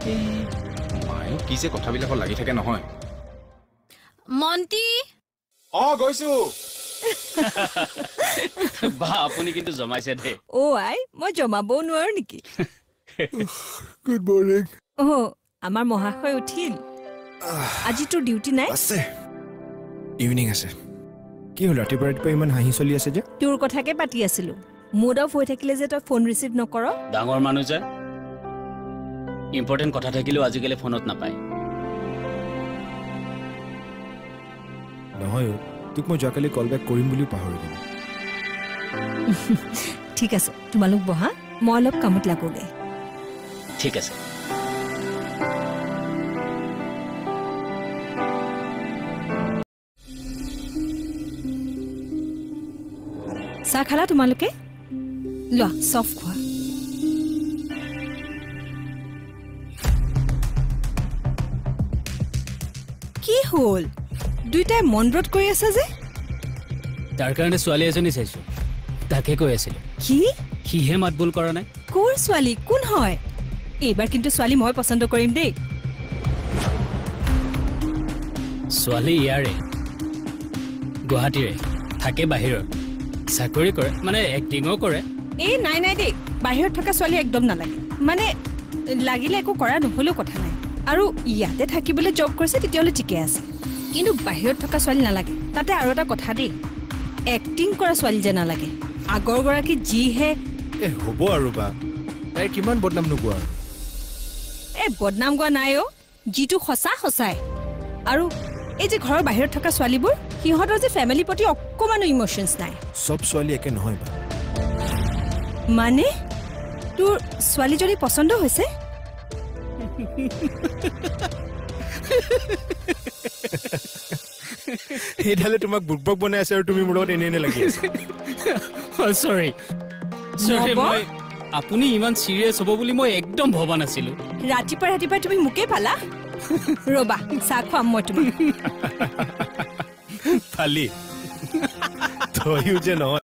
মায়ে কি যে কথাবিলাকত লাগি থাকে নহয় মন্টি গৈছো বা আপুনি কিন্তু জমাইছে দে আই মই জমাবও নোৱাৰো নেকি গুড মৰ্নিং আমাৰ মহাশয় উঠিল আজি তোৰ ডিউটি নাই আছে ইভিনিং আছে কি হ'ল ৰাতিপুৱা ইমান হাঁহি চলি আছে যে তোৰ কথাকে পাতি আছিলো মুড অফ হৈ থাকিলে যে তই ফোন ৰিচিভ নকৰ ডাঙৰ মানুহ যে ইম্পৰ্টেণ্ট কথা থাকিলেও আজিকালি ফোনত নাপায় নহয় তোক মই যোৱাকালি কল বেক কৰিম বুলিও পাহৰি গ'লো ঠিক আছে তোমালোক বহা মই অলপ কামত লাগোগে ঠিক আছে চাহ খালা তোমালোকে লোৱা চফ খোৱা কি হ'ল দুইটাই মনব্ৰত কৰি আছা যে তাৰ কাৰণে ছোৱালী এজনী চাইছো তাকে কৈ আছিলো কি সিহে মাত বোল কৰা নাই কোৰ ছোৱালী কোন হয় এইবাৰ কিন্তু ছোৱালী মই পছন্দ কৰিম দেই ছোৱালী ইয়াৰে গুৱাহাটীৰে থাকে বাহিৰত চাকৰি কৰে মানে এক্টিঙো কৰে নাই নাই দেই বাহিৰত থকা ছোৱালী একদম নালাগে মানে লাগিলে একো কৰা নহ'লেও কথা নাই আৰু ইয়াতে থাকিবলৈ জব কৰিছে তেতিয়াহ'লে ঠিকে আছে কিন্তু বাহিৰত থকা ছোৱালী নালাগে তাতে আৰু এটা কথা দেই এক্টিং কৰা ছোৱালী যে নালাগে আগৰ গৰাকী যিহে হ'ব আৰু বা তাই কিমান বদনাম নোপোৱা বদনাম গোৱা নাই যিটো সঁচা সঁচাই আৰু এই যে ঘৰৰ বাহিৰত থকা ছোৱালীবোৰ সিহঁতৰ যে ফেমিলিৰ প্ৰতি অকমানো ইমোচনছ নাই চব ছোৱালী একে নহয় বা মানে তোৰ ছোৱালীজনী পছন্দ হৈছে সেইডালে তোমাক বুকবক বনাই আছে আৰু তুমি মোৰ লগত এনে লাগি আছে সৰি মই আপুনি ইমান চিৰিয়াছ হ'ব বুলি মই একদম ভবা নাছিলো ৰাতিপুৱা তুমি মোকে পালা ৰবা চাহ খুৱাম মই তোমাক ফালি তইও যে নহয়